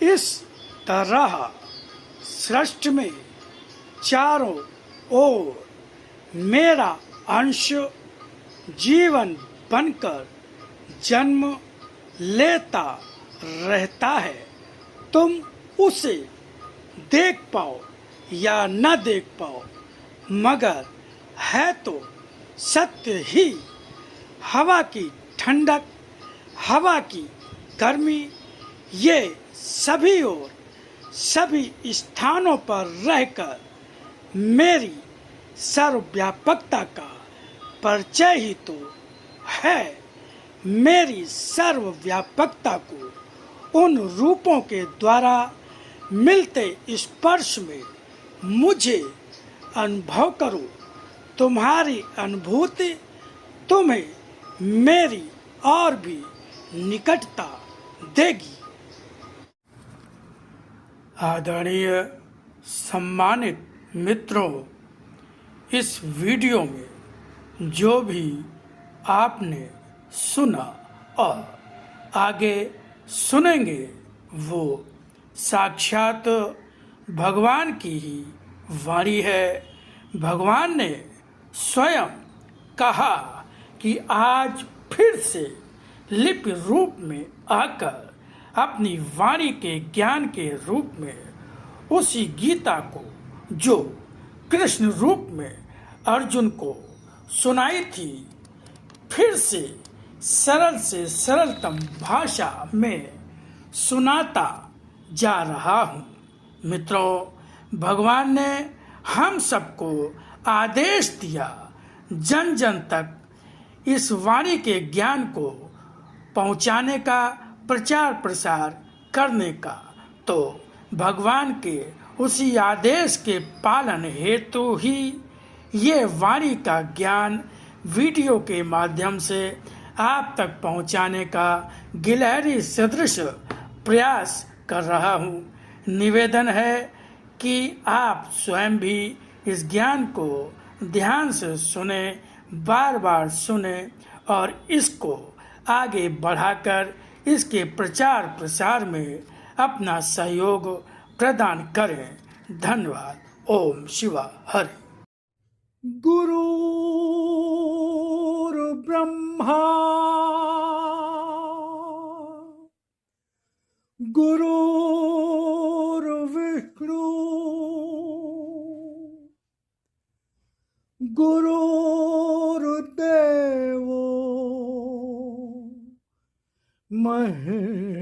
इस तरह सृष्टि में चारों ओर मेरा अंश जीवन बनकर जन्म लेता रहता है। तुम उसे देख पाओ या न देख पाओ, मगर है तो सत्य ही। हवा की ठंडक, हवा की गर्मी, ये सभी और सभी स्थानों पर रहकर मेरी सर्वव्यापकता का परिचय ही तो है। मेरी सर्वव्यापकता को उन रूपों के द्वारा मिलते स्पर्श में मुझे अनुभव करो। तुम्हारी अनुभूति तुम्हें मेरी और भी निकटता देगी। आदरणीय सम्मानित मित्रों, इस वीडियो में जो भी आपने सुना और आगे सुनेंगे वो साक्षात भगवान की ही वाणी है। भगवान ने स्वयं कहा कि आज फिर से लिपि रूप में आकर अपनी वाणी के ज्ञान के रूप में उसी गीता को जो कृष्ण रूप में अर्जुन को सुनाई थी, फिर से सरलतम भाषा में सुनाता जा रहा हूँ। मित्रों, भगवान ने हम सबको आदेश दिया जन जन तक इस वाणी के ज्ञान को पहुँचाने का, प्रचार प्रसार करने का। तो भगवान के उसी आदेश के पालन हेतु ही ये वाणी का ज्ञान वीडियो के माध्यम से आप तक पहुंचाने का गिलहरी सदृश प्रयास कर रहा हूं। निवेदन है कि आप स्वयं भी इस ज्ञान को ध्यान से सुने, बार बार सुने और इसको आगे बढ़ाकर इसके प्रचार प्रसार में अपना सहयोग प्रदान करें। धन्यवाद। ओम शिवा हरि। गुरुर्ब्रह्मा गुरुर्विष्णु गुरुर्देवो महेश्वरा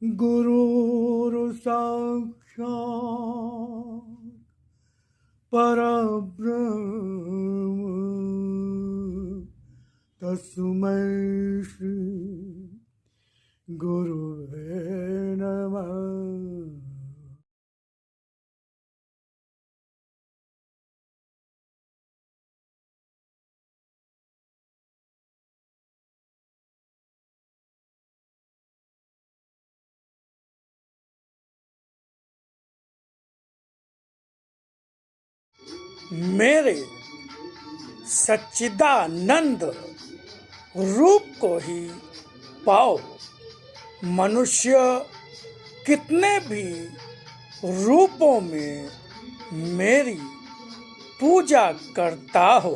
गुरुर्साक्षात् परब्रह्म तस्मै श्री गुरुवे नमः। मेरे सच्चिदानंद रूप को ही पाओ। मनुष्य कितने भी रूपों में मेरी पूजा करता हो,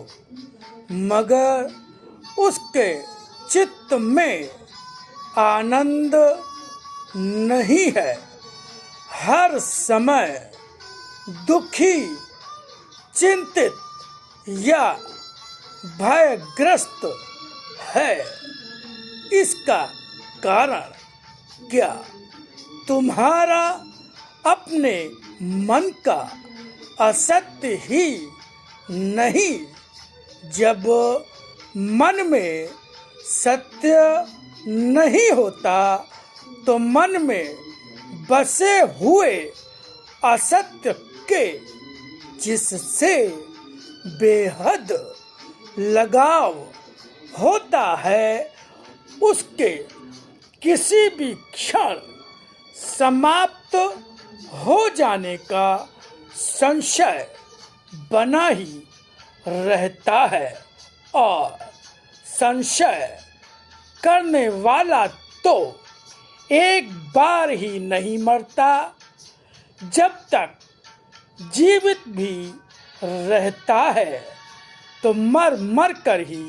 मगर उसके चित्त में आनंद नहीं है। हर समय दुखी, चिंतित या भयग्रस्त है। इसका कारण क्या? तुम्हारा अपने मन का असत्य ही नहीं। जब मन में सत्य नहीं होता तो मन में बसे हुए असत्य के जिससे बेहद लगाव होता है, उसके किसी भी क्षण समाप्त हो जाने का संशय बना ही रहता है और संशय करने वाला तो एक बार ही नहीं मरता, जब तक जीवित भी रहता है तो मर मर कर ही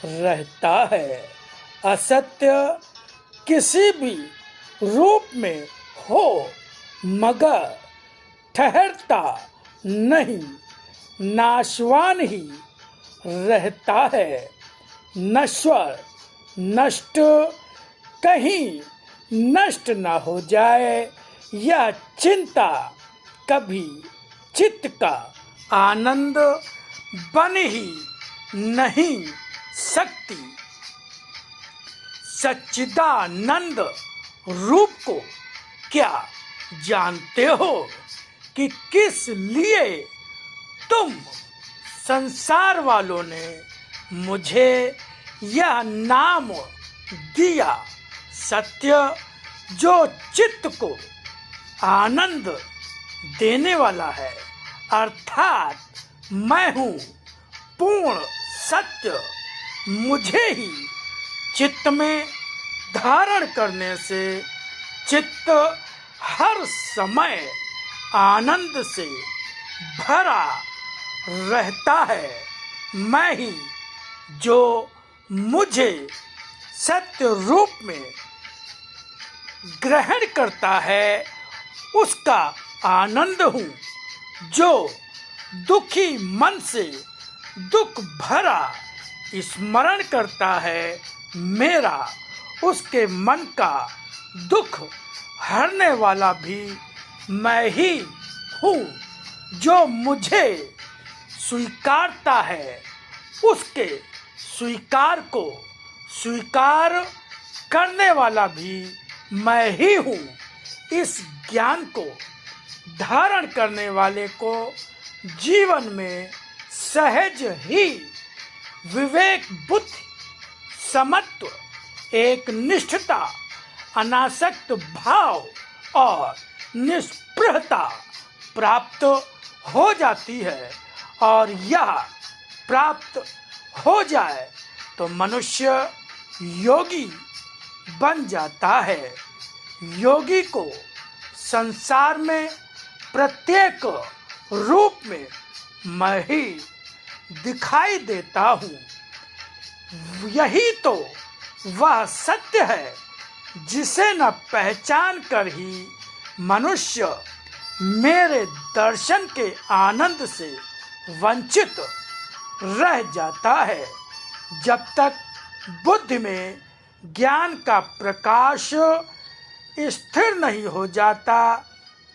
रहता है। असत्य किसी भी रूप में हो मगर ठहरता नहीं, नाशवान ही रहता है। नश्वर नष्ट कहीं नष्ट न हो जाए, यह चिंता कभी चित्त का आनंद बन ही नहीं सकती। सच्चिदानंद रूप को क्या जानते हो कि किस लिए तुम संसार वालों ने मुझे यह नाम दिया? सत्य जो चित्त को आनंद देने वाला है, अर्थात मैं हूँ पूर्ण सत्य। मुझे ही चित्त में धारण करने से चित्त हर समय आनंद से भरा रहता है। मैं ही जो मुझे सत्य रूप में ग्रहण करता है उसका आनंद हूँ। जो दुखी मन से दुख भरा स्मरण करता है मेरा, उसके मन का दुख हरने वाला भी मैं ही हूँ। जो मुझे स्वीकारता है उसके स्वीकार को स्वीकार करने वाला भी मैं ही हूँ। इस ज्ञान को धारण करने वाले को जीवन में सहज ही विवेक, बुद्धि, समत्व, एक निष्ठता, अनासक्त भाव और निष्पृहता प्राप्त हो जाती है। और यह प्राप्त हो जाए तो मनुष्य योगी बन जाता है। योगी को संसार में प्रत्येक रूप में मैं ही दिखाई देता हूँ। यही तो वह सत्य है जिसे न पहचान कर ही मनुष्य मेरे दर्शन के आनंद से वंचित रह जाता है। जब तक बुद्धि में ज्ञान का प्रकाश स्थिर नहीं हो जाता,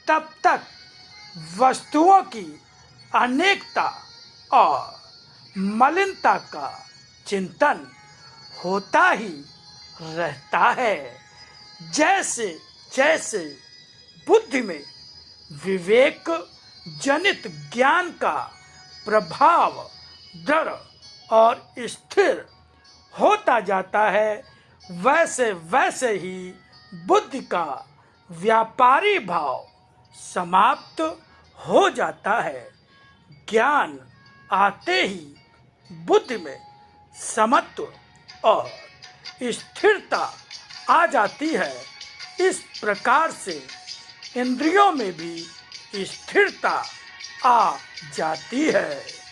तब तक वस्तुओं की अनेकता और मलिनता का चिंतन होता ही रहता है। जैसे जैसे बुद्धि में विवेक जनित ज्ञान का प्रभाव दृढ़ और स्थिर होता जाता है, वैसे वैसे ही बुद्धि का व्यापारी भाव समाप्त हो जाता है। ज्ञान आते ही बुद्धि में समत्व और स्थिरता आ जाती है। इस प्रकार से इंद्रियों में भी स्थिरता आ जाती है।